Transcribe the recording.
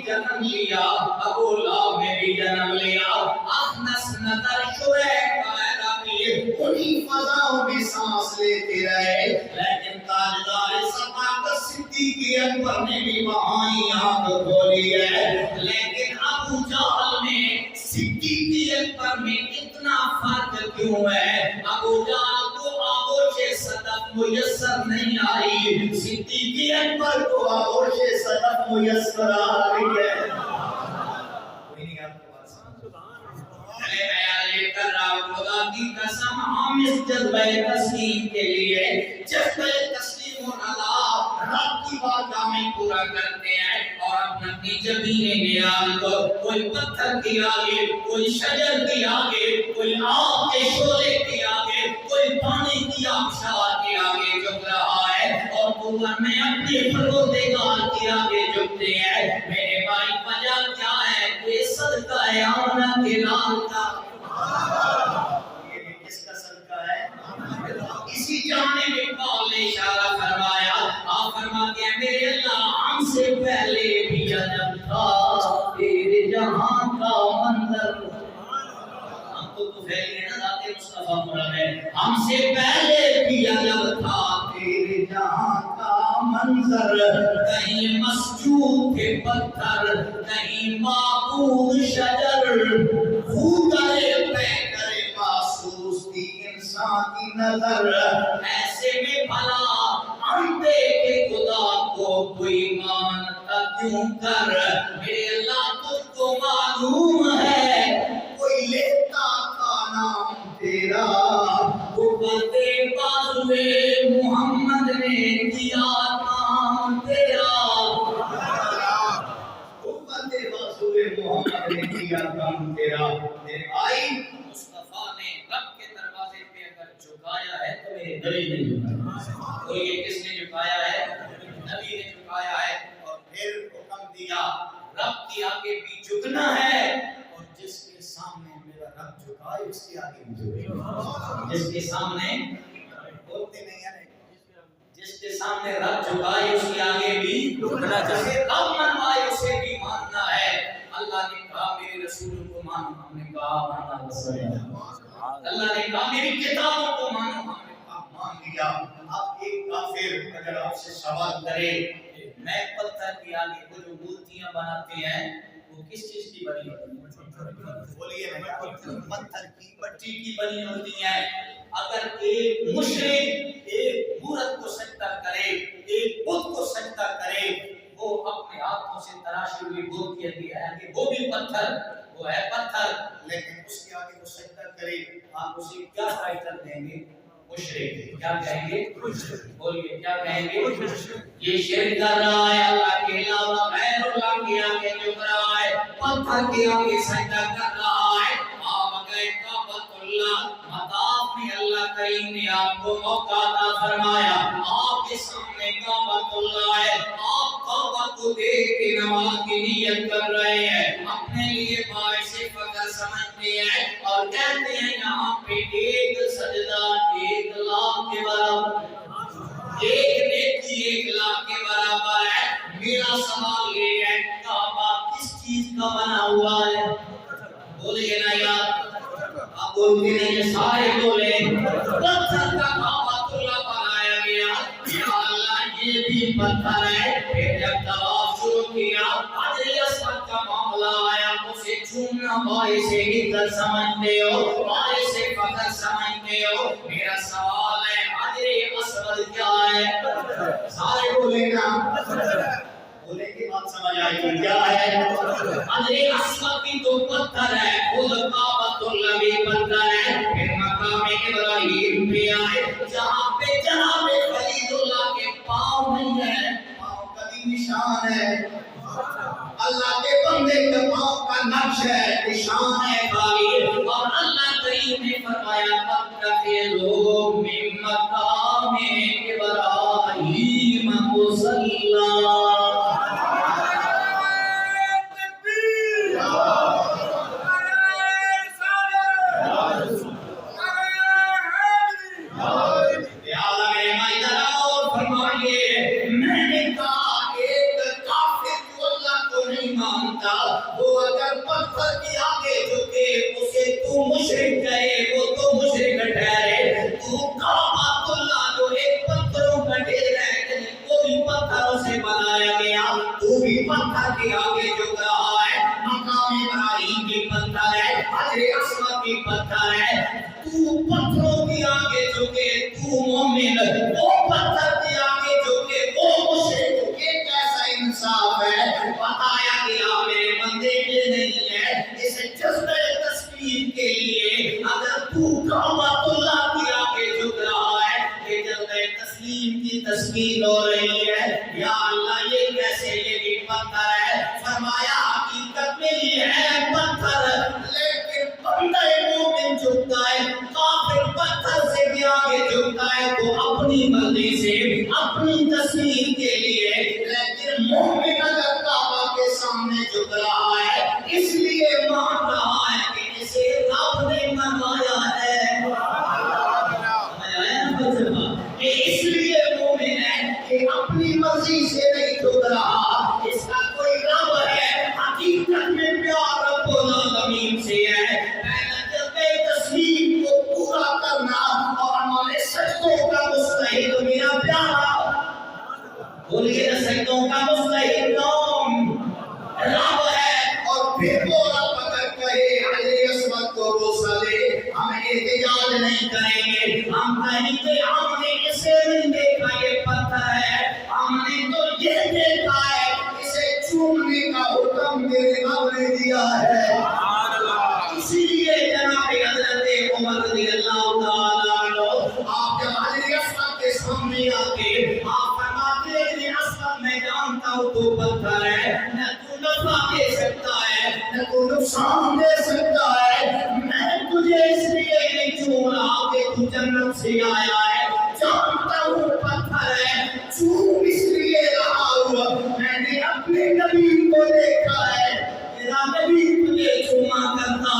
जन्म लिया, अबू लहब ने भी जन्म लिया, अखनस नदर शुरैक वगैरह भी उन्हीं फजाओं में सांस लेते रहे, लेकिन ताजदार सदाकत सिद्दीक़ अकबर ने भी वहाँ ही आँख खोली है। लेकिन अबू जहल ने सिद्दीक़ अकबर में इतना फर्क क्यों है? अबू जहल को आगोशे सदफ मुयस्सर नहीं आई, सिद्दीक़ अकबर को आगोशे सदफ मुयस्सर आ रही है। कोई नहीं आपके पास? चले मैं ये कर रहा हूँ, खुदा की कसम हम इस जज्बे तस्लीम के लिए जज्बे तस्लीम और अल्लाह रब की बात में पूरा करते हैं और अपनी जमीने नियाल को कोई पत्थर के आगे, कोई शजर के आगे, कोई आग के शोले के आगे, कोई पानी की आबशार के आगे झुक रहा है और कुफर में अपने परवरदिगार के आगे झुकते हैं। मेरे भाई वजह क्या है? ये सदका है आमना के लाल का। ये किसका सदका है? इसी जाने में कौल ने इशारा फरमाया, आप फरमाते हैं मेरे अल्लाह हमसे पहले भी अजब था तेरे जहां का मंजर। हमको तो फैली है ना जाते मुस्तफा मुराद है, हमसे पहले भी अजब था तेरे जहां का मंजर, कहीं मस्जूद थे पत्थर, कहीं माबूद शजर, भूतले पे करे मासूस थी इंसान की नजर। ऐसे में भला हम देखे खुदा को कोई मानता क्यों कर? मेरे अल्लाह तुझको मालूम है कोई लेता का नाम तेरा, वो बंदे बाजुए मोहम्मद ने किया काम तेरा, वो बंदे बाजुए मोहम्मद ने किया काम तेरा। मेरे भाई मुस्तफा ने रब के दरवाजे पे अगर झुकाया है तो मेरे दलील नहीं झुकाया। तो ये किसने झुकाया है? नबी ने झुकाया है और फिर हुक्म दिया रब के आगे भी झुकना है और जिसके सामने मेरा रब झुकाए उसके आगे भी झुके। जिसके सामने बोलते नहीं है, जिसके सामने रब झुकाए उसके आगे भी झुकना चाहिए। रब मनवाए उसे भी मानना है। अल्लाह ने कहा मेरे रसूल को मानो, हमने कहा मानना रसूल। अल्लाह ने कहा मेरी किताबों को मानो, हमने कहा मान लिया। अब एक काफिर अगर आपसे सवाल करे मैं पत्थर के आगे वो जो मूर्तियां बनाते हैं वो किस चीज की बनी होती है? बोलिए ना, पत्थर की मट्टी की बनी होती है। अगर एक मुशरिक एक मूरत को सजदा करे, एक बुत को सजदा करे, वो अपने हाथों से तराशी हुई बुत के आगे वो भी पत्थर, वो है पत्थर, लेकिन उसके आगे वो सजदा करे, आप उसे क्या टाइटल देंगे? मुशरिक। क्या कहेंगे? बोलिए क्या कहेंगे? ये शिरक कर रहा है, अल्लाह के अलावा गैरुल्लाह के आगे झुक रहा है, पत्थर के आगे सजदा कर रहा है। आप गए काबतुल्लाह मताफ में अल्लाह करीम ने आपको मौका अता फरमाया, आपके सामने काबतुल्लाह है, आप काबा को देख के नमाज की नियत कर रहे हैं, अपने लिए बाइस फख्र समझते हैं और कहते हैं यहाँ पे एक सजदा 1 लाख के बराबर, एक नेकी 1 लाख के बराबर है। मेरा सवाल ये है काबा किस चीज का बना हुआ है? बोलिए ना यार, आप बोलते नहीं, सारे बोले पत्थर का काबतुल्लाह बनाया गया। या अल्लाह ये भी पत्थर है। फिर जब तवाफ शुरू किया हजर अस्वद का मामला आया, उसे छूना बाइस इज्जत समझते हो, बाइस फख्र समझते हो। मेरा सवाल है हजर अस्वद क्या है? सारे बोले ना, बोले की बात समझ आएगी क्या है? हजर अस्वद भी तो पत्थर है, खुद काबतुल्लाह भी पत्थर है। फिर मकाम इब्राहिम पे आए जहाँ पे जनाब खलीलुल्लाह के पाँव नहीं है, पाँव का भी निशान है, अल्लाह के बंदे के पाँव का नक्श है, निशान है खाली। और अल्लाह करीम ने फरमाया तत्तखिज़ू मिन मकाम इब्राहिम मुसल्ला। نہیں مانتا، وہ اگر پتھر کے آگے جھکے اسے تو مشرک کہے وہ تو مشرک ٹھہرے، تو کعبۃ اللہ جو ایک پتھروں کا ڈھیر ہے وہ بھی پتھروں سے بنایا گیا، تو بھی پتھر کے آگے جھک رہا ہے، مقام ابراہیم بھی پتھر ہے، حجر اسود بھی پتھر ہے، تو پتھروں کے آگے جھکے تو مومن، وہ پتھر کے آگے جھکے وہ مشرک، یہ کیسا انصاف ہے؟ بتایا گیا میرے بندے یہ نہیں ہے، اس جذبہ تسلیم کے لیے اگر تو کعبۃ اللہ کے آگے جھک رہا ہے، یہ جذبہ تسلیم کی تسکین ہو رہی ہے، یا اللہ یہ کیسے، یہ بھی پتھر ہے، فرمایا حقیقت میں یہ ہے پتھر، لیکن بندہ مومن جھکتا ہے، کافر پتھر سے بھی آگے جھکتا ہے تو اپنی مرضی سے اپنی تسلیم کے لیے، لیکن مومن اگر کعبہ کے سامنے جھک رہا ہے اس لیے مان رہا ہے کہ اسے رب نے منوایا ہے، اس لیے مومن ہے کہ اپنی مرضی سے نہیں جھک رہا، اس کا کوئی رب ہے، حقیقت میں پیار رب العالمین سے ہے، پہلا جذبہ تسلیم کو پورا کرنا اور ہمارے سجدوں کا مستحق میرا پیارا، بولیے نا سجدوں کا مستحق کون؟ رب ہے، اور پھر وہ رب اگر کہے حجر اسود کو بوسہ دے ہم احتجاج نہیں کریں گے، ہم کہیں گے ہم نے اسے نہیں دیکھا یہ پتھر ہے، ہم نے تو یہ دیکھا ہے اسے چومنے کا حکم میرے رب نے دیا ہے، اسی لیے جناب حضرت عمر رضی اللہ تعالیٰ عنہ آپ جب حجر اسود کے سامنے آتے آپ فرماتے ہیں حجر اسود میں جانتا ہوں تو پتھر ہے، نہ تو نفع دے سکتا ہے نہ تو نقصان دے سکتا ہے، میں تجھے اس لیے نہیں چوم رہا کہ تو جنت سے آیا ہے، جانتا ہوں پتھر ہے، چوم اس لیے رہا ہوں میں نے اپنے نبی کو دیکھا ہے، میرا نبی تجھے چوما کرتا